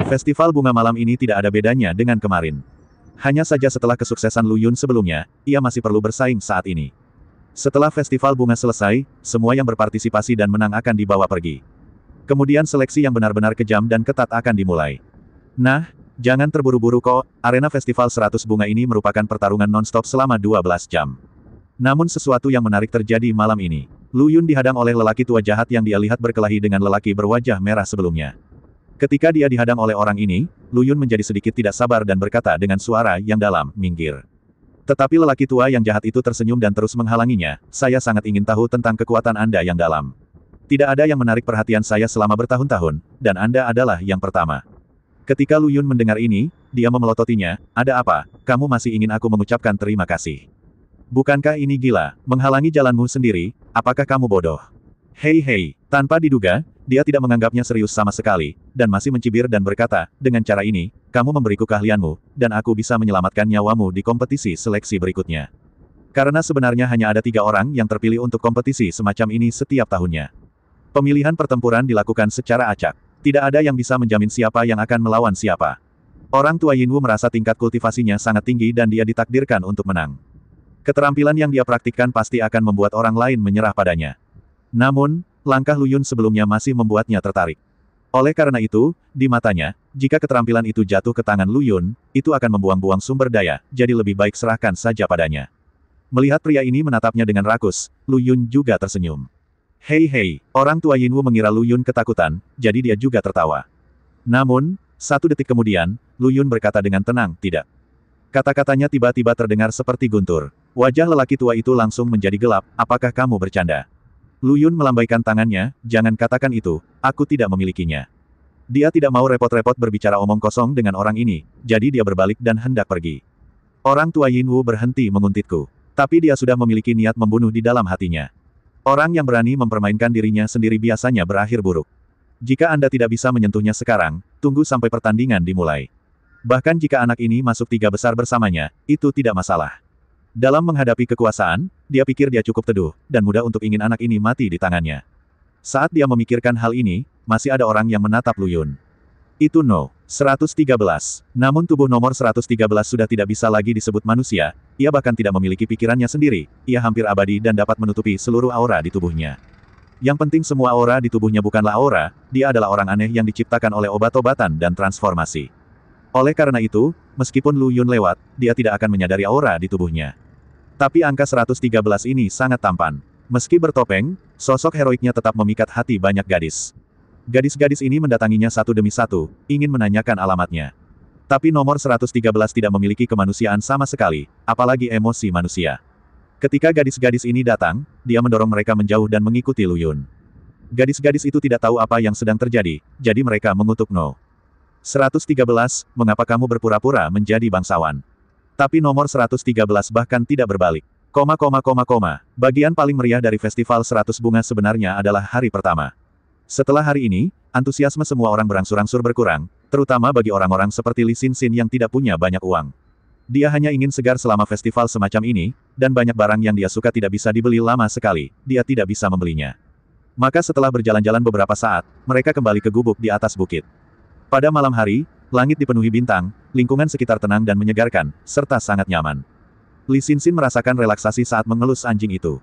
Festival bunga malam ini tidak ada bedanya dengan kemarin. Hanya saja setelah kesuksesan Lu Yun sebelumnya, ia masih perlu bersaing saat ini. Setelah festival bunga selesai, semua yang berpartisipasi dan menang akan dibawa pergi. Kemudian seleksi yang benar-benar kejam dan ketat akan dimulai. Nah, jangan terburu-buru kok, arena festival 100 bunga ini merupakan pertarungan non-stop selama 12 jam. Namun sesuatu yang menarik terjadi malam ini. Lu Yun dihadang oleh lelaki tua jahat yang dia lihat berkelahi dengan lelaki berwajah merah sebelumnya. Ketika dia dihadang oleh orang ini, Lu Yun menjadi sedikit tidak sabar dan berkata dengan suara yang dalam, minggir. Tetapi lelaki tua yang jahat itu tersenyum dan terus menghalanginya, saya sangat ingin tahu tentang kekuatan Anda yang dalam. Tidak ada yang menarik perhatian saya selama bertahun-tahun, dan Anda adalah yang pertama. Ketika Lu Yun mendengar ini, dia memelototinya, ada apa, kamu masih ingin aku mengucapkan terima kasih? Bukankah ini gila, menghalangi jalanmu sendiri, apakah kamu bodoh? Hei, tanpa diduga, dia tidak menganggapnya serius sama sekali, dan masih mencibir dan berkata, dengan cara ini, kamu memberiku keahlianmu, dan aku bisa menyelamatkan nyawamu di kompetisi seleksi berikutnya. Karena sebenarnya hanya ada 3 orang yang terpilih untuk kompetisi semacam ini setiap tahunnya. Pemilihan pertempuran dilakukan secara acak. Tidak ada yang bisa menjamin siapa yang akan melawan siapa. Orang tua Yinwu merasa tingkat kultivasinya sangat tinggi dan dia ditakdirkan untuk menang. Keterampilan yang dia praktikkan pasti akan membuat orang lain menyerah padanya. Namun, langkah Lu Yun sebelumnya masih membuatnya tertarik. Oleh karena itu, di matanya, jika keterampilan itu jatuh ke tangan Lu Yun, itu akan membuang-buang sumber daya, jadi lebih baik serahkan saja padanya. Melihat pria ini menatapnya dengan rakus, Lu Yun juga tersenyum. Hei, orang tua Yinwu mengira Lu Yun ketakutan, jadi dia juga tertawa. Namun, 1 detik kemudian, Lu Yun berkata dengan tenang, tidak. Kata-katanya tiba-tiba terdengar seperti guntur. Wajah lelaki tua itu langsung menjadi gelap, apakah kamu bercanda? Lu Yun melambaikan tangannya, jangan katakan itu, aku tidak memilikinya. Dia tidak mau repot-repot berbicara omong kosong dengan orang ini, jadi dia berbalik dan hendak pergi. Orang tua Yinwu berhenti menguntitku. Tapi dia sudah memiliki niat membunuh di dalam hatinya. Orang yang berani mempermainkan dirinya sendiri biasanya berakhir buruk. Jika Anda tidak bisa menyentuhnya sekarang, tunggu sampai pertandingan dimulai. Bahkan jika anak ini masuk 3 besar bersamanya, itu tidak masalah. Dalam menghadapi kekuasaan, dia pikir dia cukup teduh, dan mudah untuk ingin anak ini mati di tangannya. Saat dia memikirkan hal ini, masih ada orang yang menatap Lu Yun. Itu No. 113. Namun tubuh nomor 113 sudah tidak bisa lagi disebut manusia, ia bahkan tidak memiliki pikirannya sendiri, ia hampir abadi dan dapat menutupi seluruh aura di tubuhnya. Yang penting semua aura di tubuhnya bukanlah aura, dia adalah orang aneh yang diciptakan oleh obat-obatan dan transformasi. Oleh karena itu, meskipun Lu Yun lewat, dia tidak akan menyadari aura di tubuhnya. Tapi angka 113 ini sangat tampan. Meski bertopeng, sosok heroiknya tetap memikat hati banyak gadis. Gadis-gadis ini mendatanginya satu demi satu, ingin menanyakan alamatnya. Tapi nomor 113 tidak memiliki kemanusiaan sama sekali, apalagi emosi manusia. Ketika gadis-gadis ini datang, dia mendorong mereka menjauh dan mengikuti Lu Yun. Gadis-gadis itu tidak tahu apa yang sedang terjadi, jadi mereka mengutuk No. 113, mengapa kamu berpura-pura menjadi bangsawan? Tapi nomor 113 bahkan tidak berbalik. Bagian paling meriah dari festival 100 bunga sebenarnya adalah hari pertama. Setelah hari ini, antusiasme semua orang berangsur-angsur berkurang, terutama bagi orang-orang seperti Li Xin yang tidak punya banyak uang. Dia hanya ingin segar selama festival semacam ini, dan banyak barang yang dia suka tidak bisa dibeli lama sekali, dia tidak bisa membelinya. Maka setelah berjalan-jalan beberapa saat, mereka kembali ke gubuk di atas bukit. Pada malam hari, langit dipenuhi bintang, lingkungan sekitar tenang dan menyegarkan, serta sangat nyaman. Li Xin merasakan relaksasi saat mengelus anjing itu.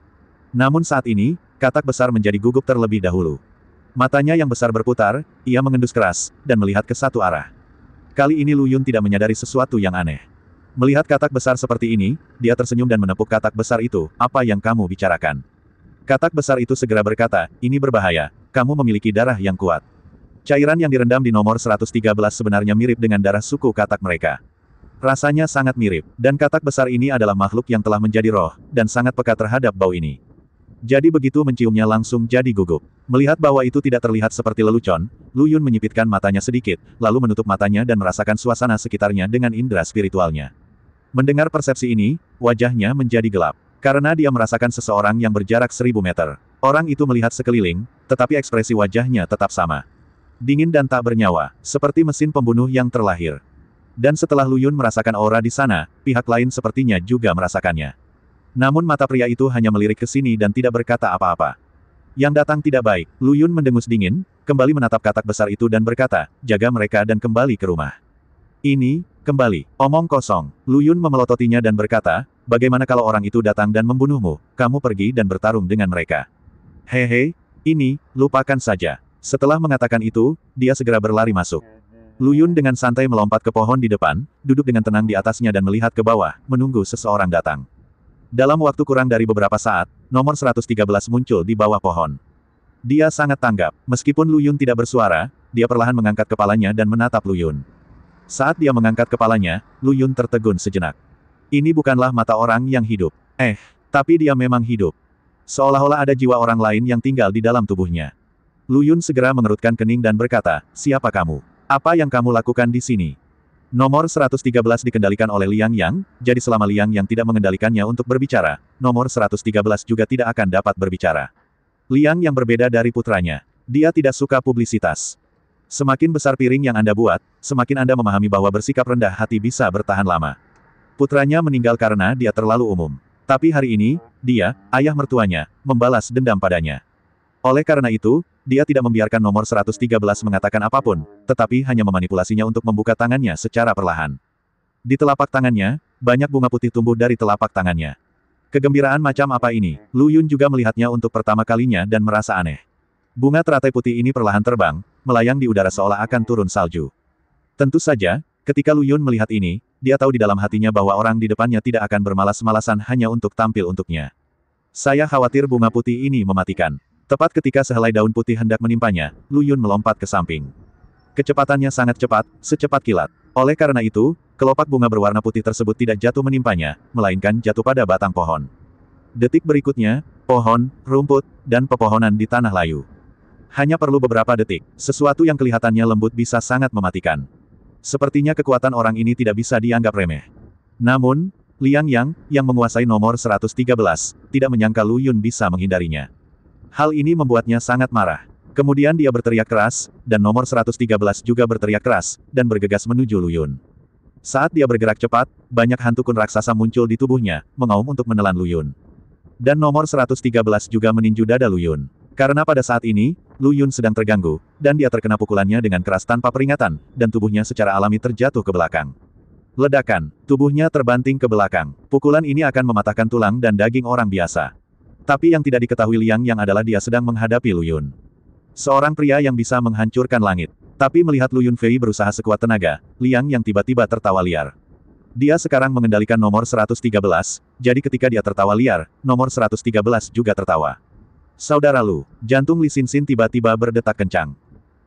Namun saat ini, katak besar menjadi gugup terlebih dahulu. Matanya yang besar berputar, ia mengendus keras, dan melihat ke satu arah. Kali ini Lu Yun tidak menyadari sesuatu yang aneh. Melihat katak besar seperti ini, dia tersenyum dan menepuk katak besar itu, apa yang kamu bicarakan? Katak besar itu segera berkata, ini berbahaya, kamu memiliki darah yang kuat. Cairan yang direndam di nomor 113 sebenarnya mirip dengan darah suku katak mereka. Rasanya sangat mirip, dan katak besar ini adalah makhluk yang telah menjadi roh, dan sangat peka terhadap bau ini. Jadi begitu menciumnya langsung jadi gugup. Melihat bahwa itu tidak terlihat seperti lelucon, Lu Yun menyipitkan matanya sedikit, lalu menutup matanya dan merasakan suasana sekitarnya dengan indera spiritualnya. Mendengar persepsi ini, wajahnya menjadi gelap. Karena dia merasakan seseorang yang berjarak 1000 meter. Orang itu melihat sekeliling, tetapi ekspresi wajahnya tetap sama. Dingin dan tak bernyawa, seperti mesin pembunuh yang terlahir. Dan setelah Lu Yun merasakan aura di sana, pihak lain sepertinya juga merasakannya. Namun mata pria itu hanya melirik ke sini dan tidak berkata apa-apa. Yang datang tidak baik, Lu Yun mendengus dingin, kembali menatap katak besar itu dan berkata, jaga mereka dan kembali ke rumah. Ini, kembali, omong kosong. Lu Yun memelototinya dan berkata, bagaimana kalau orang itu datang dan membunuhmu, kamu pergi dan bertarung dengan mereka. Hehe, ini, lupakan saja. Setelah mengatakan itu, dia segera berlari masuk. Lu Yun dengan santai melompat ke pohon di depan, duduk dengan tenang di atasnya dan melihat ke bawah, menunggu seseorang datang. Dalam waktu kurang dari beberapa saat, nomor 113 muncul di bawah pohon. Dia sangat tanggap. Meskipun Lu Yun tidak bersuara, dia perlahan mengangkat kepalanya dan menatap Lu Yun. Saat dia mengangkat kepalanya, Lu Yun tertegun sejenak. Ini bukanlah mata orang yang hidup. Tapi dia memang hidup. Seolah-olah ada jiwa orang lain yang tinggal di dalam tubuhnya. Lu Yun segera mengerutkan kening dan berkata, siapa kamu? Apa yang kamu lakukan di sini? Nomor 113 dikendalikan oleh Liang Yang, jadi selama Liang Yang tidak mengendalikannya untuk berbicara, nomor 113 juga tidak akan dapat berbicara. Liang Yang berbeda dari putranya. Dia tidak suka publisitas. Semakin besar piring yang Anda buat, semakin Anda memahami bahwa bersikap rendah hati bisa bertahan lama. Putranya meninggal karena dia terlalu umum. Tapi hari ini, dia, ayah mertuanya, membalas dendam padanya. Oleh karena itu, dia tidak membiarkan nomor 113 mengatakan apapun, tetapi hanya memanipulasinya untuk membuka tangannya secara perlahan. Di telapak tangannya, banyak bunga putih tumbuh dari telapak tangannya. Kegembiraan macam apa ini? Lu Yun juga melihatnya untuk pertama kalinya dan merasa aneh. Bunga teratai putih ini perlahan terbang, melayang di udara seolah akan turun salju. Tentu saja, ketika Lu Yun melihat ini, dia tahu di dalam hatinya bahwa orang di depannya tidak akan bermalas-malasan hanya untuk tampil untuknya. Saya khawatir bunga putih ini mematikan. Tepat ketika sehelai daun putih hendak menimpanya, Lu Yun melompat ke samping. Kecepatannya sangat cepat, secepat kilat. Oleh karena itu, kelopak bunga berwarna putih tersebut tidak jatuh menimpanya, melainkan jatuh pada batang pohon. Detik berikutnya, pohon, rumput, dan pepohonan di tanah layu. Hanya perlu beberapa detik, sesuatu yang kelihatannya lembut bisa sangat mematikan. Sepertinya kekuatan orang ini tidak bisa dianggap remeh. Namun, Liang Yang, yang menguasai nomor 113, tidak menyangka Lu Yun bisa menghindarinya. Hal ini membuatnya sangat marah. Kemudian dia berteriak keras, dan nomor 113 juga berteriak keras, dan bergegas menuju Lu Yun. Saat dia bergerak cepat, banyak hantu kun raksasa muncul di tubuhnya, mengaum untuk menelan Lu Yun. Dan nomor 113 juga meninju dada Lu Yun. Karena pada saat ini, Lu Yun sedang terganggu, dan dia terkena pukulannya dengan keras tanpa peringatan, dan tubuhnya secara alami terjatuh ke belakang. Ledakan, tubuhnya terbanting ke belakang. Pukulan ini akan mematahkan tulang dan daging orang biasa. Tapi yang tidak diketahui Liang Yang adalah dia sedang menghadapi Lu Yun. Seorang pria yang bisa menghancurkan langit. Tapi melihat Lu Yun Fei berusaha sekuat tenaga, Liang Yang tiba-tiba tertawa liar. Dia sekarang mengendalikan nomor 113, jadi ketika dia tertawa liar, nomor 113 juga tertawa. Saudara Lu, jantung Li Xinxin tiba-tiba berdetak kencang.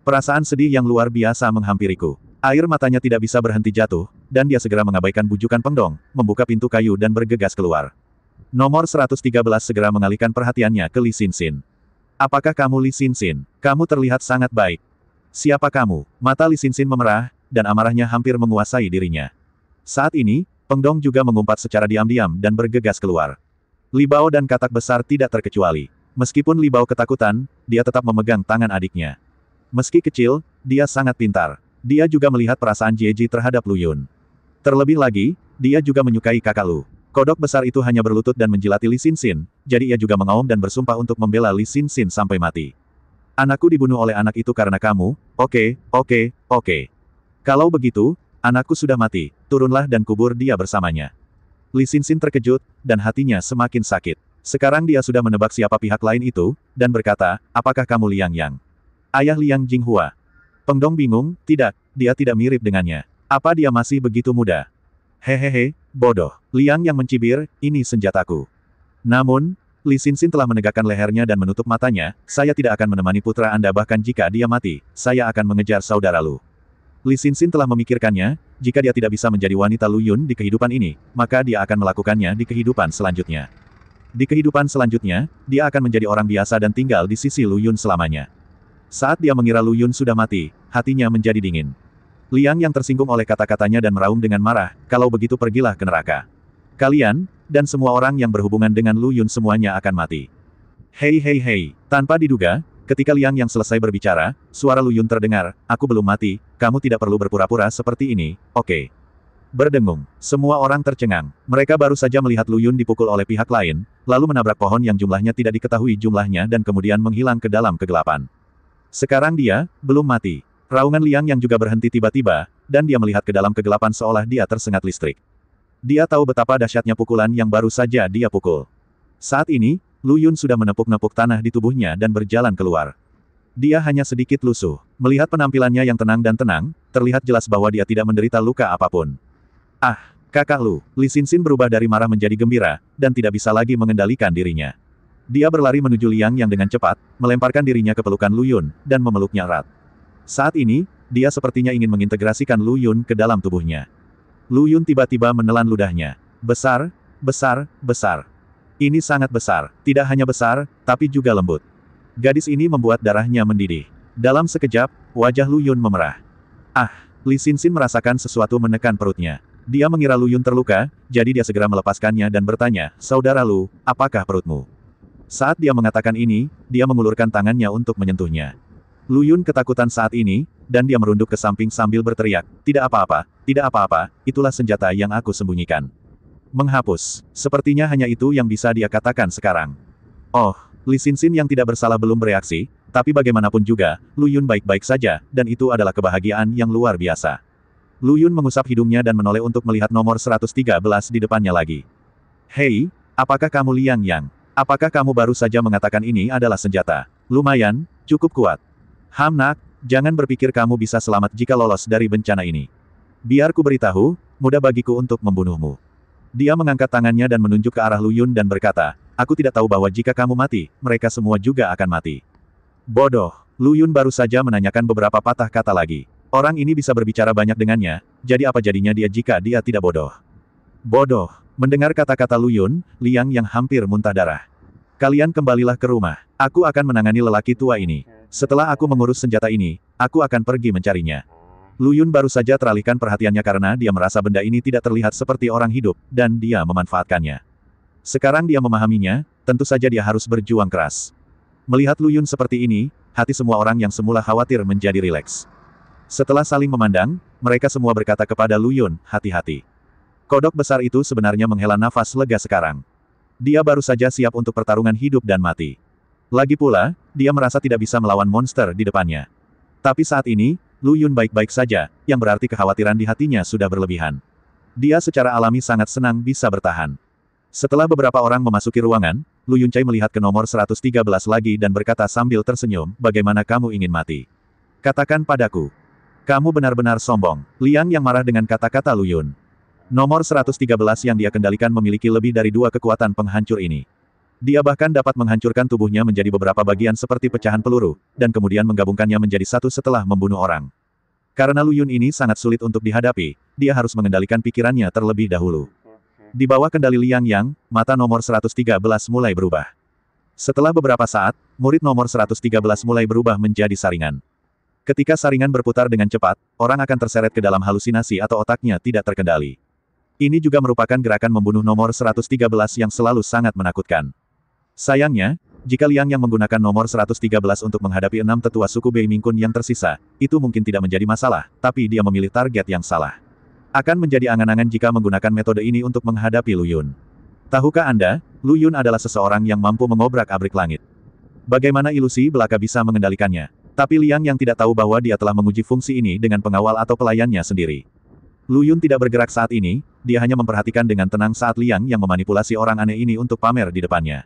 Perasaan sedih yang luar biasa menghampiriku. Air matanya tidak bisa berhenti jatuh, dan dia segera mengabaikan bujukan Peng Dong, membuka pintu kayu dan bergegas keluar. Nomor 113 segera mengalihkan perhatiannya ke Li Xinxin. Apakah kamu Li Xinxin? Kamu terlihat sangat baik. Siapa kamu? Mata Li Xinxin memerah, dan amarahnya hampir menguasai dirinya. Saat ini, Peng Dong juga mengumpat secara diam-diam dan bergegas keluar. Li Bao dan katak besar tidak terkecuali. Meskipun Li Bao ketakutan, dia tetap memegang tangan adiknya. Meski kecil, dia sangat pintar. Dia juga melihat perasaan Jieji terhadap Lu Yun. Terlebih lagi, dia juga menyukai kakak Lu. Kodok besar itu hanya berlutut dan menjilati Li Xinxin, jadi ia juga mengaum dan bersumpah untuk membela Li Xinxin sampai mati. Anakku dibunuh oleh anak itu karena kamu, oke. Kalau begitu, anakku sudah mati, turunlah dan kubur dia bersamanya. Li Xinxin terkejut, dan hatinya semakin sakit. Sekarang dia sudah menebak siapa pihak lain itu, dan berkata, apakah kamu Liang Yang? Ayah Liang Jinghua. Peng Dong bingung, tidak, dia tidak mirip dengannya. Apa dia masih begitu muda? Hehehe, bodoh. Liang Yang mencibir, ini senjataku. Namun, Li Xinxin telah menegakkan lehernya dan menutup matanya, saya tidak akan menemani putra Anda bahkan jika dia mati, saya akan mengejar saudara Lu. Li Xinxin telah memikirkannya, jika dia tidak bisa menjadi wanita Lu Yun di kehidupan ini, maka dia akan melakukannya di kehidupan selanjutnya. Di kehidupan selanjutnya, dia akan menjadi orang biasa dan tinggal di sisi Lu Yun selamanya. Saat dia mengira Lu Yun sudah mati, hatinya menjadi dingin. Liang Yang tersinggung oleh kata-katanya dan meraung dengan marah, kalau begitu pergilah ke neraka. Kalian, dan semua orang yang berhubungan dengan Lu Yun semuanya akan mati. Hei. Tanpa diduga, ketika Liang Yang selesai berbicara, suara Lu Yun terdengar, aku belum mati, kamu tidak perlu berpura-pura seperti ini, oke. Berdengung, semua orang tercengang. Mereka baru saja melihat Lu Yun dipukul oleh pihak lain, lalu menabrak pohon yang jumlahnya tidak diketahui jumlahnya dan kemudian menghilang ke dalam kegelapan. Sekarang dia, belum mati. Raungan Liang yang juga berhenti tiba-tiba, dan dia melihat ke dalam kegelapan seolah dia tersengat listrik. Dia tahu betapa dahsyatnya pukulan yang baru saja dia pukul. Saat ini, Lu Yun sudah menepuk-nepuk tanah di tubuhnya dan berjalan keluar. Dia hanya sedikit lusuh. Melihat penampilannya yang tenang dan tenang, terlihat jelas bahwa dia tidak menderita luka apapun. Ah, kakak Lu, Li Xinxin berubah dari marah menjadi gembira, dan tidak bisa lagi mengendalikan dirinya. Dia berlari menuju Liang yang dengan cepat, melemparkan dirinya ke pelukan Lu Yun, dan memeluknya erat. Saat ini, dia sepertinya ingin mengintegrasikan Lu Yun ke dalam tubuhnya. Lu Yun tiba-tiba menelan ludahnya. Besar, besar, besar. Ini sangat besar. Tidak hanya besar, tapi juga lembut. Gadis ini membuat darahnya mendidih. Dalam sekejap, wajah Lu Yun memerah. Ah, Li Xinxin merasakan sesuatu menekan perutnya. Dia mengira Lu Yun terluka, jadi dia segera melepaskannya dan bertanya, "Saudara Lu, apakah perutmu?" Saat dia mengatakan ini, dia mengulurkan tangannya untuk menyentuhnya. Lu Yun ketakutan saat ini, dan dia merunduk ke samping sambil berteriak, "Tidak apa-apa, tidak apa-apa, itulah senjata yang aku sembunyikan." Menghapus. Sepertinya hanya itu yang bisa dia katakan sekarang. Oh, Li Xinxin yang tidak bersalah belum bereaksi, tapi bagaimanapun juga, Lu Yun baik-baik saja, dan itu adalah kebahagiaan yang luar biasa. Lu Yun mengusap hidungnya dan menoleh untuk melihat nomor 113 di depannya lagi. "Hei, apakah kamu Liang Yang? Apakah kamu baru saja mengatakan ini adalah senjata? Lumayan, cukup kuat. Nak, jangan berpikir kamu bisa selamat jika lolos dari bencana ini. Biar ku beritahu, mudah bagiku untuk membunuhmu." Dia mengangkat tangannya dan menunjuk ke arah Lu Yun dan berkata, "Aku tidak tahu bahwa jika kamu mati, mereka semua juga akan mati." Bodoh. Lu Yun baru saja menanyakan beberapa patah kata lagi. Orang ini bisa berbicara banyak dengannya, jadi apa jadinya dia jika dia tidak bodoh? Bodoh. Mendengar kata-kata Lu Yun, Liang yang hampir muntah darah. "Kalian kembalilah ke rumah. Aku akan menangani lelaki tua ini. Setelah aku mengurus senjata ini, aku akan pergi mencarinya." Lu Yun baru saja teralihkan perhatiannya karena dia merasa benda ini tidak terlihat seperti orang hidup, dan dia memanfaatkannya. Sekarang dia memahaminya, tentu saja dia harus berjuang keras. Melihat Lu Yun seperti ini, hati semua orang yang semula khawatir menjadi rileks. Setelah saling memandang, mereka semua berkata kepada Lu Yun, "Hati-hati." Kodok besar itu sebenarnya menghela nafas lega sekarang. Dia baru saja siap untuk pertarungan hidup dan mati. Lagi pula, dia merasa tidak bisa melawan monster di depannya. Tapi saat ini, Lu Yun baik-baik saja, yang berarti kekhawatiran di hatinya sudah berlebihan. Dia secara alami sangat senang bisa bertahan. Setelah beberapa orang memasuki ruangan, Lu Yuncai melihat ke nomor 113 lagi dan berkata sambil tersenyum, "Bagaimana kamu ingin mati? Katakan padaku. Kamu benar-benar sombong." Liang yang marah dengan kata-kata Lu Yun. Nomor 113 yang dia kendalikan memiliki lebih dari 2 kekuatan penghancur ini. Dia bahkan dapat menghancurkan tubuhnya menjadi beberapa bagian seperti pecahan peluru, dan kemudian menggabungkannya menjadi satu setelah membunuh orang. Karena Lu Yun ini sangat sulit untuk dihadapi, dia harus mengendalikan pikirannya terlebih dahulu. Di bawah kendali Liang Yang, mata nomor 113 mulai berubah. Setelah beberapa saat, murid nomor 113 mulai berubah menjadi saringan. Ketika saringan berputar dengan cepat, orang akan terseret ke dalam halusinasi atau otaknya tidak terkendali. Ini juga merupakan gerakan membunuh nomor 113 yang selalu sangat menakutkan. Sayangnya, jika Liang yang menggunakan nomor 113 untuk menghadapi 6 tetua suku Bei Mingkun yang tersisa, itu mungkin tidak menjadi masalah, tapi dia memilih target yang salah. Akan menjadi angan-angan jika menggunakan metode ini untuk menghadapi Lu Yun. Tahukah Anda, Lu Yun adalah seseorang yang mampu mengobrak-abrik langit. Bagaimana ilusi belaka bisa mengendalikannya? Tapi Liang yang tidak tahu bahwa dia telah menguji fungsi ini dengan pengawal atau pelayannya sendiri. Lu Yun tidak bergerak saat ini, dia hanya memperhatikan dengan tenang saat Liang yang memanipulasi orang aneh ini untuk pamer di depannya.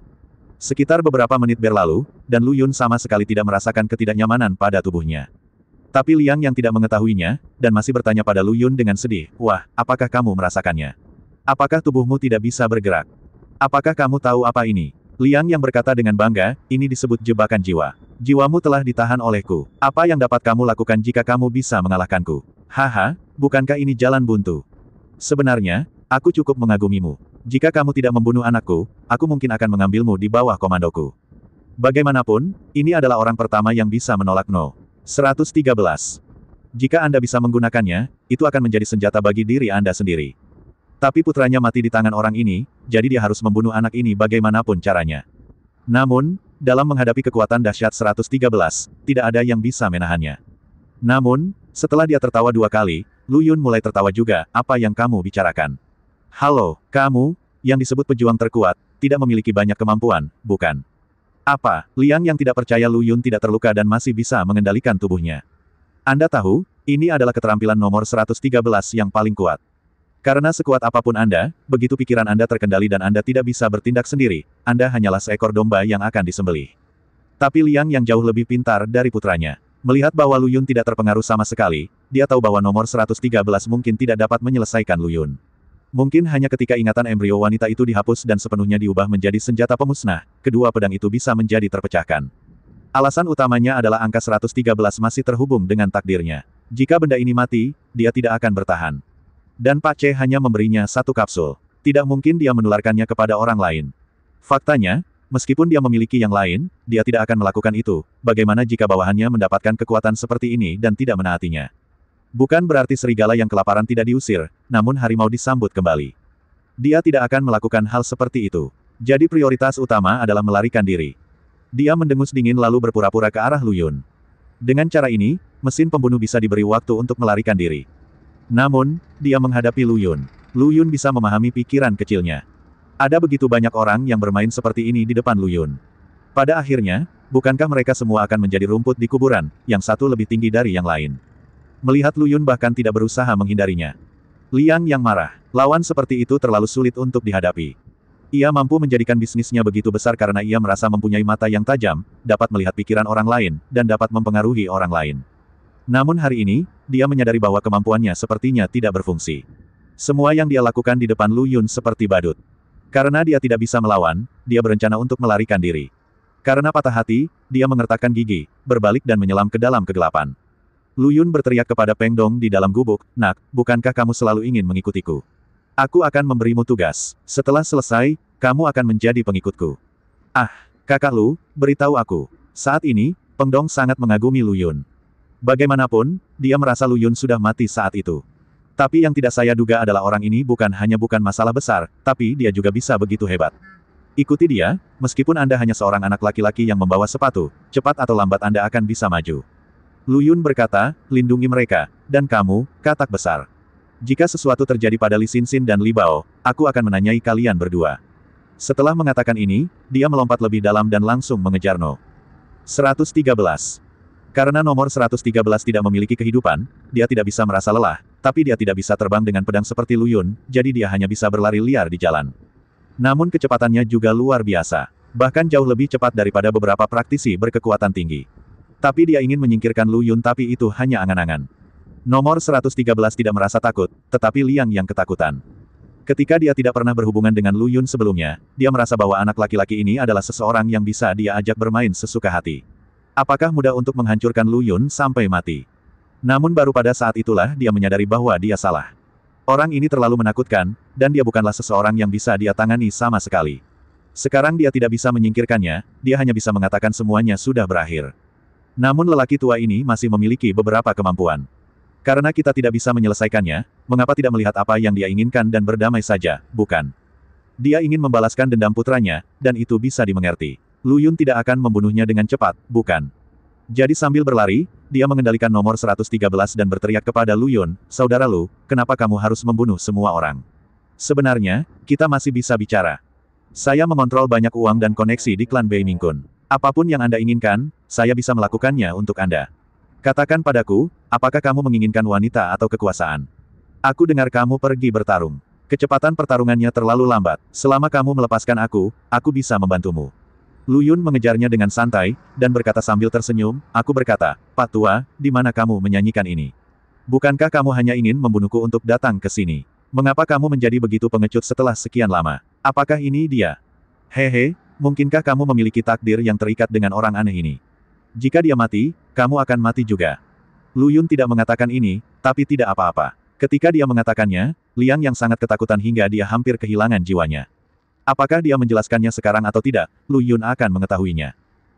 Sekitar beberapa menit berlalu, dan Lu Yun sama sekali tidak merasakan ketidaknyamanan pada tubuhnya. Tapi Liang yang tidak mengetahuinya, dan masih bertanya pada Lu Yun dengan sedih, "Wah, apakah kamu merasakannya? Apakah tubuhmu tidak bisa bergerak? Apakah kamu tahu apa ini?" Liang yang berkata dengan bangga, "Ini disebut jebakan jiwa. Jiwamu telah ditahan olehku. Apa yang dapat kamu lakukan jika kamu bisa mengalahkanku? Haha, bukankah ini jalan buntu? Sebenarnya, aku cukup mengagumimu. Jika kamu tidak membunuh anakku, aku mungkin akan mengambilmu di bawah komandoku." Bagaimanapun, ini adalah orang pertama yang bisa menolak No. 113. Jika Anda bisa menggunakannya, itu akan menjadi senjata bagi diri Anda sendiri. Tapi putranya mati di tangan orang ini, jadi dia harus membunuh anak ini bagaimanapun caranya. Namun, dalam menghadapi kekuatan dahsyat 113, tidak ada yang bisa menahannya. Namun, setelah dia tertawa 2 kali, Lu Yun mulai tertawa juga, "Apa yang kamu bicarakan? Halo, kamu, yang disebut pejuang terkuat, tidak memiliki banyak kemampuan, bukan? Apa? Liang yang tidak percaya Lu Yun tidak terluka dan masih bisa mengendalikan tubuhnya. Anda tahu, ini adalah keterampilan nomor 113 yang paling kuat. Karena sekuat apapun Anda, begitu pikiran Anda terkendali dan Anda tidak bisa bertindak sendiri, Anda hanyalah seekor domba yang akan disembelih. Tapi Liang yang jauh lebih pintar dari putranya. Melihat bahwa Lu Yun tidak terpengaruh sama sekali, dia tahu bahwa nomor 113 mungkin tidak dapat menyelesaikan Lu Yun. Mungkin hanya ketika ingatan embrio wanita itu dihapus dan sepenuhnya diubah menjadi senjata pemusnah, kedua pedang itu bisa menjadi terpecahkan. Alasan utamanya adalah angka 113 masih terhubung dengan takdirnya. Jika benda ini mati, dia tidak akan bertahan. Dan Pak C hanya memberinya satu kapsul. Tidak mungkin dia menularkannya kepada orang lain. Faktanya, meskipun dia memiliki yang lain, dia tidak akan melakukan itu. Bagaimana jika bawahannya mendapatkan kekuatan seperti ini dan tidak menaatinya? Bukan berarti serigala yang kelaparan tidak diusir, namun harimau disambut kembali. Dia tidak akan melakukan hal seperti itu. Jadi prioritas utama adalah melarikan diri. Dia mendengus dingin lalu berpura-pura ke arah Lu Yun. Dengan cara ini, mesin pembunuh bisa diberi waktu untuk melarikan diri. Namun, dia menghadapi Lu Yun. Lu Yun bisa memahami pikiran kecilnya. Ada begitu banyak orang yang bermain seperti ini di depan Lu Yun. Pada akhirnya, bukankah mereka semua akan menjadi rumput di kuburan, yang satu lebih tinggi dari yang lain? Melihat Lu Yun bahkan tidak berusaha menghindarinya. Liang yang marah. Lawan seperti itu terlalu sulit untuk dihadapi. Ia mampu menjadikan bisnisnya begitu besar karena ia merasa mempunyai mata yang tajam, dapat melihat pikiran orang lain, dan dapat mempengaruhi orang lain. Namun hari ini, dia menyadari bahwa kemampuannya sepertinya tidak berfungsi. Semua yang dia lakukan di depan Lu Yun seperti badut. Karena dia tidak bisa melawan, dia berencana untuk melarikan diri. Karena patah hati, dia mengertakkan gigi, berbalik dan menyelam ke dalam kegelapan. Lu Yun berteriak kepada Peng Dong di dalam gubuk, "Nak, bukankah kamu selalu ingin mengikutiku? Aku akan memberimu tugas. Setelah selesai, kamu akan menjadi pengikutku." "Ah, kakak Lu, beritahu aku." Saat ini, Peng Dong sangat mengagumi Lu Yun. Bagaimanapun, dia merasa Lu Yun sudah mati saat itu. Tapi yang tidak saya duga adalah orang ini bukan masalah besar, tapi dia juga bisa begitu hebat. Ikuti dia, meskipun Anda hanya seorang anak laki-laki yang membawa sepatu, cepat atau lambat Anda akan bisa maju. Lu Yun berkata, "Lindungi mereka, dan kamu, katak besar. Jika sesuatu terjadi pada Li Xinxin dan Li Bao, aku akan menanyai kalian berdua." Setelah mengatakan ini, dia melompat lebih dalam dan langsung mengejar No. 113. Karena nomor 113 tidak memiliki kehidupan, dia tidak bisa merasa lelah, tapi dia tidak bisa terbang dengan pedang seperti Lu Yun, jadi dia hanya bisa berlari liar di jalan. Namun kecepatannya juga luar biasa. Bahkan jauh lebih cepat daripada beberapa praktisi berkekuatan tinggi. Tapi dia ingin menyingkirkan Lu Yun tapi itu hanya angan-angan. Nomor 113 tidak merasa takut, tetapi Liang yang ketakutan. Ketika dia tidak pernah berhubungan dengan Lu Yun sebelumnya, dia merasa bahwa anak laki-laki ini adalah seseorang yang bisa dia ajak bermain sesuka hati. Apakah mudah untuk menghancurkan Lu Yun sampai mati? Namun baru pada saat itulah dia menyadari bahwa dia salah. Orang ini terlalu menakutkan, dan dia bukanlah seseorang yang bisa dia tangani sama sekali. Sekarang dia tidak bisa menyingkirkannya, dia hanya bisa mengatakan semuanya sudah berakhir. Namun lelaki tua ini masih memiliki beberapa kemampuan. Karena kita tidak bisa menyelesaikannya, mengapa tidak melihat apa yang dia inginkan dan berdamai saja, bukan? Dia ingin membalaskan dendam putranya, dan itu bisa dimengerti. Lu Yun tidak akan membunuhnya dengan cepat, bukan? Jadi sambil berlari, dia mengendalikan nomor 113 dan berteriak kepada Lu Yun, "Saudara Lu, kenapa kamu harus membunuh semua orang? Sebenarnya, kita masih bisa bicara. Saya mengontrol banyak uang dan koneksi di klan Bei Mingkun. Apapun yang Anda inginkan, saya bisa melakukannya untuk Anda. Katakan padaku, apakah kamu menginginkan wanita atau kekuasaan? Aku dengar kamu pergi bertarung. Kecepatan pertarungannya terlalu lambat. Selama kamu melepaskan aku bisa membantumu." Lu Yun mengejarnya dengan santai, dan berkata sambil tersenyum, "Aku berkata, Pak Tua, di mana kamu menyanyikan ini? Bukankah kamu hanya ingin membunuhku untuk datang ke sini? Mengapa kamu menjadi begitu pengecut setelah sekian lama? Apakah ini dia? Hehe, mungkinkah kamu memiliki takdir yang terikat dengan orang aneh ini? Jika dia mati, kamu akan mati juga." Lu Yun tidak mengatakan ini, tapi tidak apa-apa. Ketika dia mengatakannya, Liang yang sangat ketakutan hingga dia hampir kehilangan jiwanya. Apakah dia menjelaskannya sekarang atau tidak, Lu Yun akan mengetahuinya.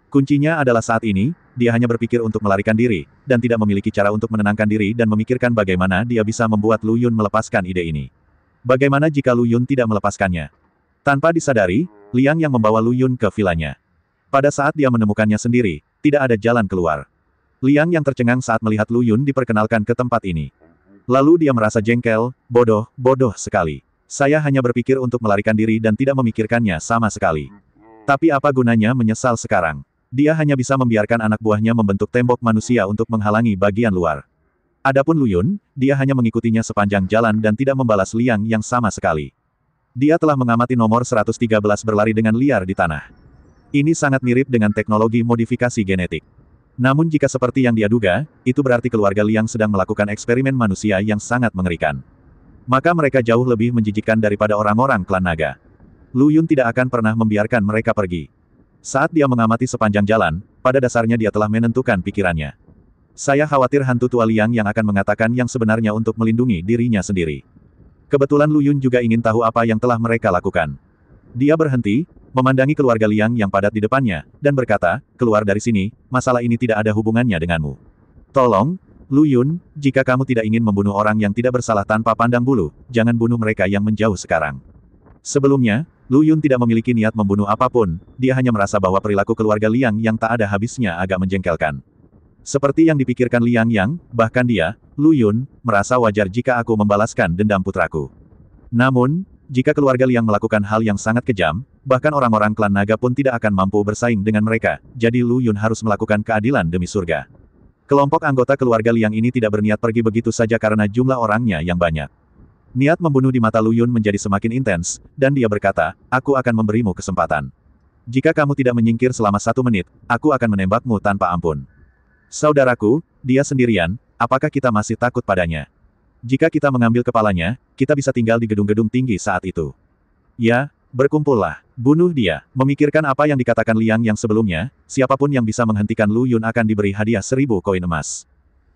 Kuncinya adalah saat ini, dia hanya berpikir untuk melarikan diri, dan tidak memiliki cara untuk menenangkan diri dan memikirkan bagaimana dia bisa membuat Lu Yun melepaskan ide ini. Bagaimana jika Lu Yun tidak melepaskannya? Tanpa disadari, Liang yang membawa Lu Yun ke vilanya. Pada saat dia menemukannya sendiri, tidak ada jalan keluar. Liang yang tercengang saat melihat Lu Yun diperkenalkan ke tempat ini. Lalu dia merasa jengkel, bodoh sekali. Saya hanya berpikir untuk melarikan diri dan tidak memikirkannya sama sekali. Tapi apa gunanya menyesal sekarang? Dia hanya bisa membiarkan anak buahnya membentuk tembok manusia untuk menghalangi bagian luar. Adapun Lu Yun, dia hanya mengikutinya sepanjang jalan dan tidak membalas Liang yang sama sekali. Dia telah mengamati nomor 113 berlari dengan liar di tanah. Ini sangat mirip dengan teknologi modifikasi genetik. Namun jika seperti yang dia duga, itu berarti keluarga Liang sedang melakukan eksperimen manusia yang sangat mengerikan. Maka mereka jauh lebih menjijikkan daripada orang-orang klan naga. Lu Yun tidak akan pernah membiarkan mereka pergi. Saat dia mengamati sepanjang jalan, pada dasarnya dia telah menentukan pikirannya. Saya khawatir hantu tua Liang yang akan mengatakan yang sebenarnya untuk melindungi dirinya sendiri. Kebetulan Lu Yun juga ingin tahu apa yang telah mereka lakukan. Dia berhenti, memandangi keluarga Liang yang padat di depannya, dan berkata, keluar dari sini, masalah ini tidak ada hubungannya denganmu. Tolong, Lu Yun, jika kamu tidak ingin membunuh orang yang tidak bersalah tanpa pandang bulu, jangan bunuh mereka yang menjauh sekarang. Sebelumnya, Lu Yun tidak memiliki niat membunuh apapun, dia hanya merasa bahwa perilaku keluarga Liang yang tak ada habisnya agak menjengkelkan. Seperti yang dipikirkan Liang Yang, bahkan dia, Lu Yun, merasa wajar jika aku membalaskan dendam putraku. Namun, jika keluarga Liang melakukan hal yang sangat kejam, bahkan orang-orang klan naga pun tidak akan mampu bersaing dengan mereka, jadi Lu Yun harus melakukan keadilan demi surga. Kelompok anggota keluarga Liang ini tidak berniat pergi begitu saja karena jumlah orangnya yang banyak. Niat membunuh di mata Lu Yun menjadi semakin intens, dan dia berkata, aku akan memberimu kesempatan. Jika kamu tidak menyingkir selama 1 menit, aku akan menembakmu tanpa ampun. Saudaraku, dia sendirian, apakah kita masih takut padanya? Jika kita mengambil kepalanya, kita bisa tinggal di gedung-gedung tinggi saat itu. Ya, berkumpullah, bunuh dia. Memikirkan apa yang dikatakan Liang yang sebelumnya, siapapun yang bisa menghentikan Lu Yun akan diberi hadiah 1000 koin emas.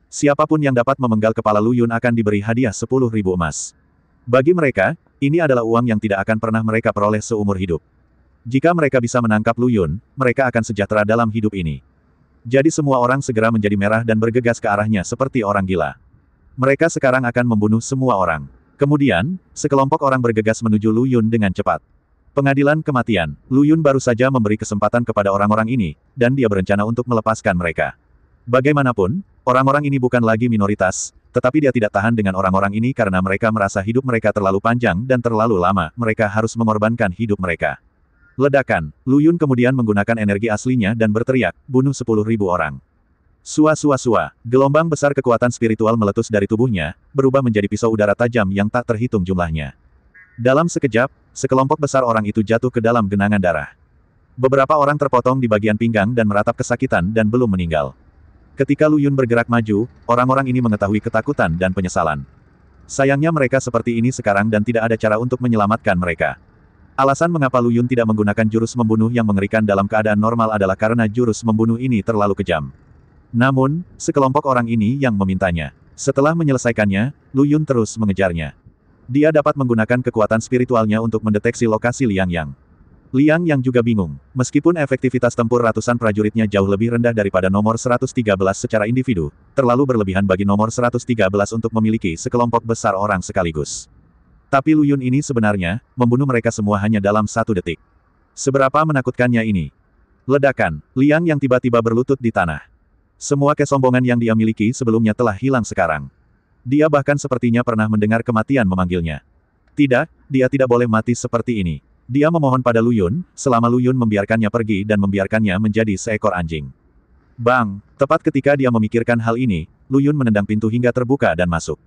Siapapun yang dapat memenggal kepala Lu Yun akan diberi hadiah 10.000 emas. Bagi mereka, ini adalah uang yang tidak akan pernah mereka peroleh seumur hidup. Jika mereka bisa menangkap Lu Yun, mereka akan sejahtera dalam hidup ini. Jadi semua orang segera menjadi merah dan bergegas ke arahnya seperti orang gila. Mereka sekarang akan membunuh semua orang. Kemudian, sekelompok orang bergegas menuju Lu Yun dengan cepat. Pengadilan kematian. Lu Yun baru saja memberi kesempatan kepada orang-orang ini, dan dia berencana untuk melepaskan mereka. Bagaimanapun, orang-orang ini bukan lagi minoritas, tetapi dia tidak tahan dengan orang-orang ini karena mereka merasa hidup mereka terlalu panjang dan terlalu lama, mereka harus mengorbankan hidup mereka. Ledakan. Lu Yun kemudian menggunakan energi aslinya dan berteriak, bunuh 10.000 orang. Sua-sua-sua, gelombang besar kekuatan spiritual meletus dari tubuhnya, berubah menjadi pisau udara tajam yang tak terhitung jumlahnya. Dalam sekejap, sekelompok besar orang itu jatuh ke dalam genangan darah. Beberapa orang terpotong di bagian pinggang dan meratap kesakitan dan belum meninggal. Ketika Lu Yun bergerak maju, orang-orang ini mengetahui ketakutan dan penyesalan. Sayangnya mereka seperti ini sekarang dan tidak ada cara untuk menyelamatkan mereka. Alasan mengapa Lu Yun tidak menggunakan jurus membunuh yang mengerikan dalam keadaan normal adalah karena jurus membunuh ini terlalu kejam. Namun, sekelompok orang ini yang memintanya. Setelah menyelesaikannya, Lu Yun terus mengejarnya. Dia dapat menggunakan kekuatan spiritualnya untuk mendeteksi lokasi Liang Yang. Liang Yang juga bingung. Meskipun efektivitas tempur ratusan prajuritnya jauh lebih rendah daripada nomor 113 secara individu, terlalu berlebihan bagi nomor 113 untuk memiliki sekelompok besar orang sekaligus. Tapi Lu Yun ini sebenarnya, membunuh mereka semua hanya dalam 1 detik. Seberapa menakutkannya ini? Ledakan. Liang Yang tiba-tiba berlutut di tanah. Semua kesombongan yang dia miliki sebelumnya telah hilang sekarang. Dia bahkan sepertinya pernah mendengar kematian memanggilnya. Tidak, dia tidak boleh mati seperti ini. Dia memohon pada Lu Yun, selama Lu Yun membiarkannya pergi dan membiarkannya menjadi seekor anjing. Bang! Tepat ketika dia memikirkan hal ini, Lu Yun menendang pintu hingga terbuka dan masuk.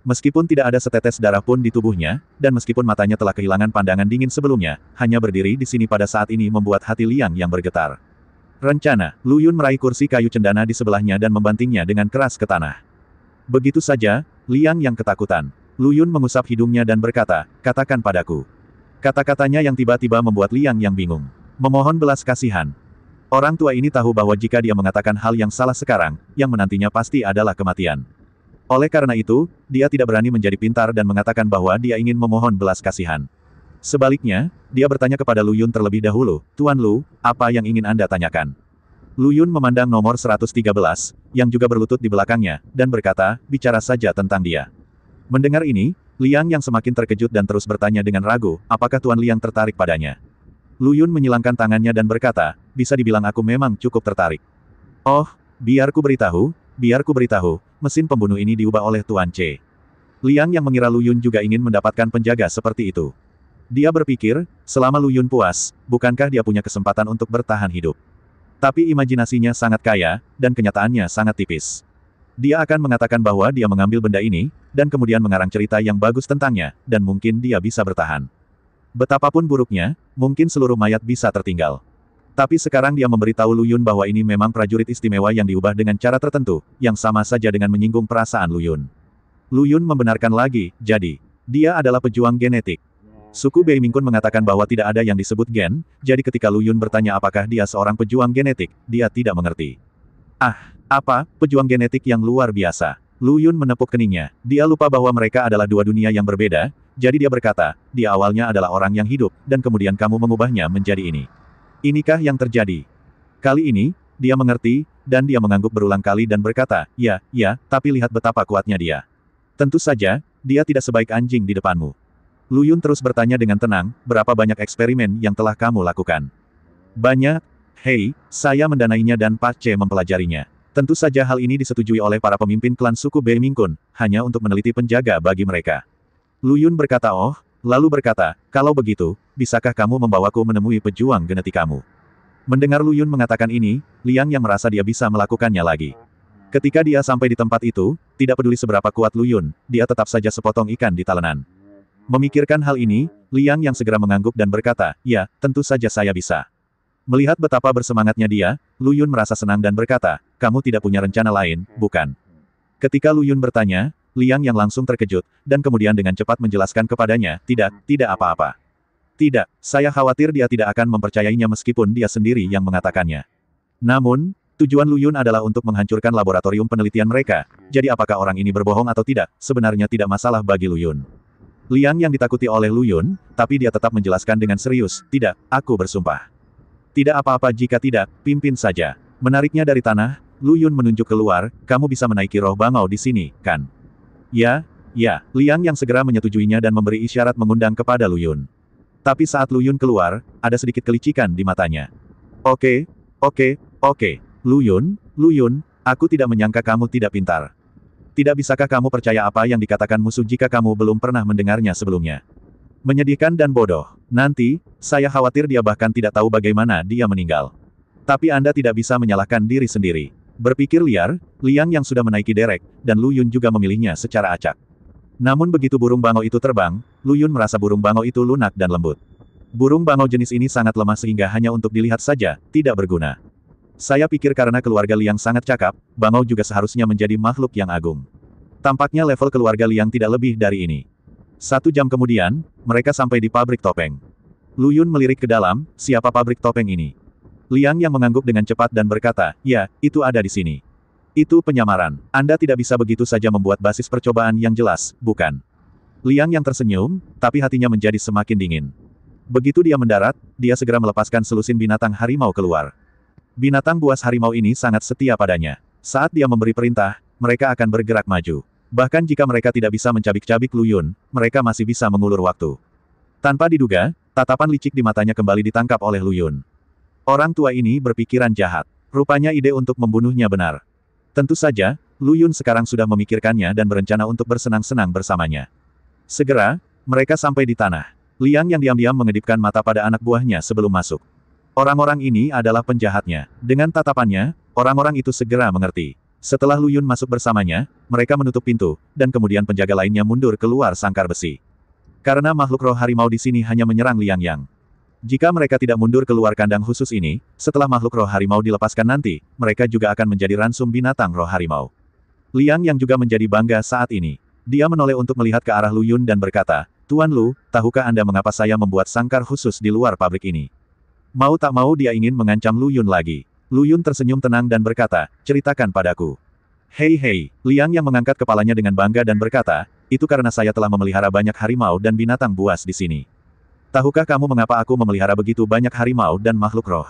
Meskipun tidak ada setetes darah pun di tubuhnya, dan meskipun matanya telah kehilangan pandangan dingin sebelumnya, hanya berdiri di sini pada saat ini membuat hati Liang yang bergetar. Rencana, Lu Yun meraih kursi kayu cendana di sebelahnya dan membantingnya dengan keras ke tanah. Begitu saja, Liang yang ketakutan. Lu Yun mengusap hidungnya dan berkata, katakan padaku. Kata-katanya yang tiba-tiba membuat Liang yang bingung. Memohon belas kasihan. Orang tua ini tahu bahwa jika dia mengatakan hal yang salah sekarang, yang menantinya pasti adalah kematian. Oleh karena itu, dia tidak berani menjadi pintar dan mengatakan bahwa dia ingin memohon belas kasihan. Sebaliknya, dia bertanya kepada Lu Yun terlebih dahulu, Tuan Lu, apa yang ingin Anda tanyakan? Lu Yun memandang nomor 113, yang juga berlutut di belakangnya, dan berkata, bicara saja tentang dia. Mendengar ini, Liang yang semakin terkejut dan terus bertanya dengan ragu, apakah Tuan Liang tertarik padanya? Lu Yun menyilangkan tangannya dan berkata, bisa dibilang aku memang cukup tertarik. Oh, biar ku beritahu, mesin pembunuh ini diubah oleh Tuan C. Liang yang mengira Lu Yun juga ingin mendapatkan penjaga seperti itu. Dia berpikir, selama Lu Yun puas, bukankah dia punya kesempatan untuk bertahan hidup? Tapi imajinasinya sangat kaya, dan kenyataannya sangat tipis. Dia akan mengatakan bahwa dia mengambil benda ini, dan kemudian mengarang cerita yang bagus tentangnya, dan mungkin dia bisa bertahan. Betapapun buruknya, mungkin seluruh mayat bisa tertinggal. Tapi sekarang dia memberitahu Lu Yun bahwa ini memang prajurit istimewa yang diubah dengan cara tertentu, yang sama saja dengan menyinggung perasaan Lu Yun. Lu Yun membenarkan lagi, jadi, dia adalah pejuang genetik. Suku Bei Mingkun mengatakan bahwa tidak ada yang disebut gen, jadi ketika Lu Yun bertanya apakah dia seorang pejuang genetik, dia tidak mengerti. Ah, apa, pejuang genetik yang luar biasa. Lu Yun menepuk keningnya. Dia lupa bahwa mereka adalah dua dunia yang berbeda, jadi dia berkata, dia awalnya adalah orang yang hidup, dan kemudian kamu mengubahnya menjadi ini. Inikah yang terjadi? Kali ini, dia mengerti, dan dia mengangguk berulang kali dan berkata, ya, tapi lihat betapa kuatnya dia. Tentu saja, dia tidak sebaik anjing di depanmu. Lu Yun terus bertanya dengan tenang, berapa banyak eksperimen yang telah kamu lakukan? Banyak. Hei, saya mendanainya dan Pak Ce mempelajarinya. Tentu saja hal ini disetujui oleh para pemimpin klan suku Bei Mingkun, hanya untuk meneliti penjaga bagi mereka. Lu Yun berkata oh, lalu berkata, kalau begitu, bisakah kamu membawaku menemui pejuang genetik kamu? Mendengar Lu Yun mengatakan ini, Liang yang merasa dia bisa melakukannya lagi. Ketika dia sampai di tempat itu, tidak peduli seberapa kuat Lu Yun, dia tetap saja sepotong ikan di talenan. Memikirkan hal ini, Liang yang segera mengangguk dan berkata, ya, tentu saja saya bisa. Melihat betapa bersemangatnya dia, Lu Yun merasa senang dan berkata, kamu tidak punya rencana lain, bukan? Ketika Lu Yun bertanya, Liang yang langsung terkejut, dan kemudian dengan cepat menjelaskan kepadanya, tidak apa-apa. Tidak, saya khawatir dia tidak akan mempercayainya meskipun dia sendiri yang mengatakannya. Namun, tujuan Lu Yun adalah untuk menghancurkan laboratorium penelitian mereka, jadi apakah orang ini berbohong atau tidak, sebenarnya tidak masalah bagi Lu Yun. Liang yang ditakuti oleh Lu Yun, tapi dia tetap menjelaskan dengan serius, tidak, aku bersumpah. Tidak apa-apa jika tidak, pimpin saja. Menariknya dari tanah, Lu Yun menunjuk keluar, kamu bisa menaiki roh bangau di sini, kan? Ya, Liang yang segera menyetujuinya dan memberi isyarat mengundang kepada Lu Yun. Tapi saat Lu Yun keluar, ada sedikit kelicikan di matanya. Oke. Lu Yun, aku tidak menyangka kamu tidak pintar. Tidak bisakah kamu percaya apa yang dikatakan musuh jika kamu belum pernah mendengarnya sebelumnya? Menyedihkan dan bodoh. Nanti, saya khawatir dia bahkan tidak tahu bagaimana dia meninggal. Tapi Anda tidak bisa menyalahkan diri sendiri. Berpikir liar, Liang yang sudah menaiki derek, dan Lu Yun juga memilihnya secara acak. Namun begitu burung bangau itu terbang, Lu Yun merasa burung bangau itu lunak dan lembut. Burung bangau jenis ini sangat lemah sehingga hanya untuk dilihat saja, tidak berguna. Saya pikir karena keluarga Liang sangat cakap, bangau juga seharusnya menjadi makhluk yang agung. Tampaknya level keluarga Liang tidak lebih dari ini. 1 jam kemudian, mereka sampai di pabrik topeng. Lu Yun melirik ke dalam, siapa pabrik topeng ini? Liang yang mengangguk dengan cepat dan berkata, ya, itu ada di sini. Itu penyamaran. Anda tidak bisa begitu saja membuat basis percobaan yang jelas, bukan? Liang yang tersenyum, tapi hatinya menjadi semakin dingin. Begitu dia mendarat, dia segera melepaskan selusin binatang harimau keluar. Binatang buas harimau ini sangat setia padanya. Saat dia memberi perintah, mereka akan bergerak maju. Bahkan jika mereka tidak bisa mencabik-cabik Lu Yun, mereka masih bisa mengulur waktu. Tanpa diduga, tatapan licik di matanya kembali ditangkap oleh Lu Yun. Orang tua ini berpikiran jahat. Rupanya ide untuk membunuhnya benar. Tentu saja, Lu Yun sekarang sudah memikirkannya dan berencana untuk bersenang-senang bersamanya. Segera, mereka sampai di tanah. Liang yang diam-diam mengedipkan mata pada anak buahnya sebelum masuk. Orang-orang ini adalah penjahatnya. Dengan tatapannya, orang-orang itu segera mengerti. Setelah Lu Yun masuk bersamanya, mereka menutup pintu, dan kemudian penjaga lainnya mundur keluar sangkar besi. Karena makhluk roh harimau di sini hanya menyerang Liang Yang. Jika mereka tidak mundur keluar kandang khusus ini, setelah makhluk roh harimau dilepaskan nanti, mereka juga akan menjadi ransum binatang roh harimau. Liang Yang juga menjadi bangga saat ini. Dia menoleh untuk melihat ke arah Lu Yun dan berkata, Tuan Lu, tahukah Anda mengapa saya membuat sangkar khusus di luar pabrik ini? Mau tak mau dia ingin mengancam Lu Yun lagi. Lu Yun tersenyum tenang dan berkata, ceritakan padaku. Hei, Liang yang mengangkat kepalanya dengan bangga dan berkata, itu karena saya telah memelihara banyak harimau dan binatang buas di sini. Tahukah kamu mengapa aku memelihara begitu banyak harimau dan makhluk roh?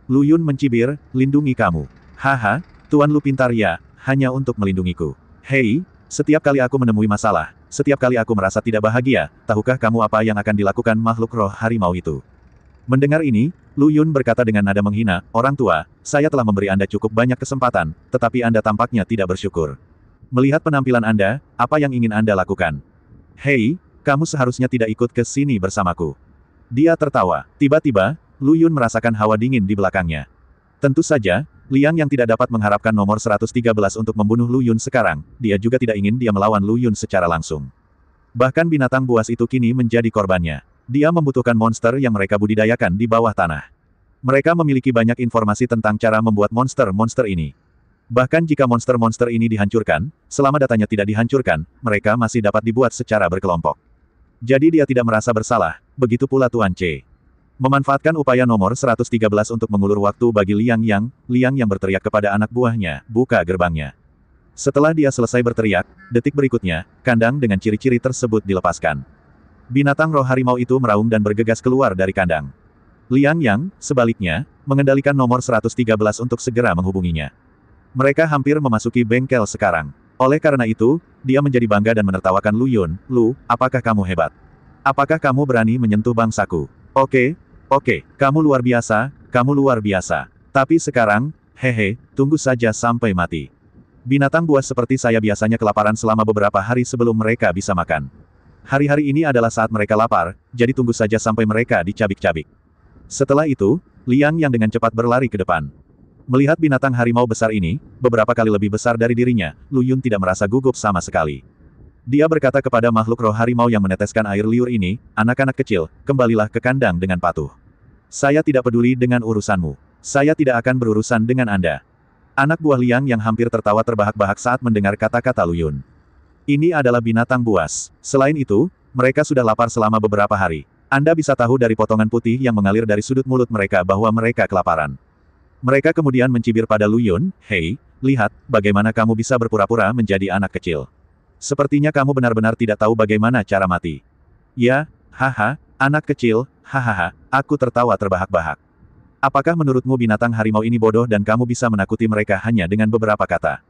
Lu Yun mencibir, lindungi kamu. Haha, Tuan Lu pintar ya, hanya untuk melindungiku. Hei, setiap kali aku menemui masalah, setiap kali aku merasa tidak bahagia, tahukah kamu apa yang akan dilakukan makhluk roh harimau itu? Mendengar ini, Lu Yun berkata dengan nada menghina, orang tua, saya telah memberi Anda cukup banyak kesempatan, tetapi Anda tampaknya tidak bersyukur. Melihat penampilan Anda, apa yang ingin Anda lakukan? Hei, kamu seharusnya tidak ikut ke sini bersamaku. Dia tertawa. Tiba-tiba, Lu Yun merasakan hawa dingin di belakangnya. Tentu saja, Liang yang tidak dapat mengharapkan nomor 113 untuk membunuh Lu Yun sekarang, dia juga tidak ingin dia melawan Lu Yun secara langsung. Bahkan binatang buas itu kini menjadi korbannya. Dia membutuhkan monster yang mereka budidayakan di bawah tanah. Mereka memiliki banyak informasi tentang cara membuat monster-monster ini. Bahkan jika monster-monster ini dihancurkan, selama datanya tidak dihancurkan, mereka masih dapat dibuat secara berkelompok. Jadi dia tidak merasa bersalah, begitu pula Tuan C. Memanfaatkan upaya nomor 113 untuk mengulur waktu bagi Liang yang berteriak kepada anak buahnya, buka gerbangnya. Setelah dia selesai berteriak, detik berikutnya, kandang dengan ciri-ciri tersebut dilepaskan. Binatang roh harimau itu meraung dan bergegas keluar dari kandang. Liang Yang, sebaliknya, mengendalikan nomor 113 untuk segera menghubunginya. Mereka hampir memasuki bengkel sekarang. Oleh karena itu, dia menjadi bangga dan menertawakan Lu Yun. Lu, apakah kamu hebat? Apakah kamu berani menyentuh bangsaku? Oke, kamu luar biasa. Tapi sekarang, hehe, tunggu saja sampai mati. Binatang buas seperti saya biasanya kelaparan selama beberapa hari sebelum mereka bisa makan. Hari-hari ini adalah saat mereka lapar, jadi tunggu saja sampai mereka dicabik-cabik. Setelah itu, Liang yang dengan cepat berlari ke depan. Melihat binatang harimau besar ini, beberapa kali lebih besar dari dirinya, Lu Yun tidak merasa gugup sama sekali. Dia berkata kepada makhluk roh harimau yang meneteskan air liur ini, anak-anak kecil, kembalilah ke kandang dengan patuh. Saya tidak peduli dengan urusanmu. Saya tidak akan berurusan dengan Anda. Anak buah Liang yang hampir tertawa terbahak-bahak saat mendengar kata-kata Lu Yun. Ini adalah binatang buas. Selain itu, mereka sudah lapar selama beberapa hari. Anda bisa tahu dari potongan putih yang mengalir dari sudut mulut mereka bahwa mereka kelaparan. Mereka kemudian mencibir pada Lu Yun, hei, lihat, bagaimana kamu bisa berpura-pura menjadi anak kecil. Sepertinya kamu benar-benar tidak tahu bagaimana cara mati. Ya, haha, anak kecil, hahaha, aku tertawa terbahak-bahak. Apakah menurutmu binatang harimau ini bodoh dan kamu bisa menakuti mereka hanya dengan beberapa kata?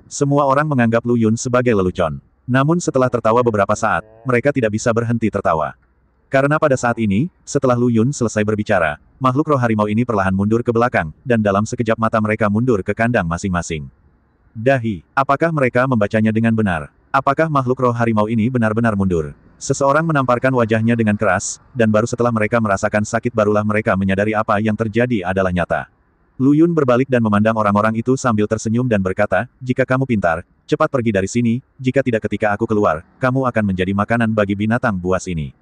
Semua orang menganggap Lu Yun sebagai lelucon. Namun setelah tertawa beberapa saat, mereka tidak bisa berhenti tertawa. Karena pada saat ini, setelah Lu Yun selesai berbicara, makhluk roh harimau ini perlahan mundur ke belakang, dan dalam sekejap mata mereka mundur ke kandang masing-masing. Dahi, apakah mereka membacanya dengan benar? Apakah makhluk roh harimau ini benar-benar mundur? Seseorang menamparkan wajahnya dengan keras, dan baru setelah mereka merasakan sakit barulah mereka menyadari apa yang terjadi adalah nyata. Lu Yun berbalik dan memandang orang-orang itu sambil tersenyum dan berkata, jika kamu pintar, cepat pergi dari sini, jika tidak ketika aku keluar, kamu akan menjadi makanan bagi binatang buas ini.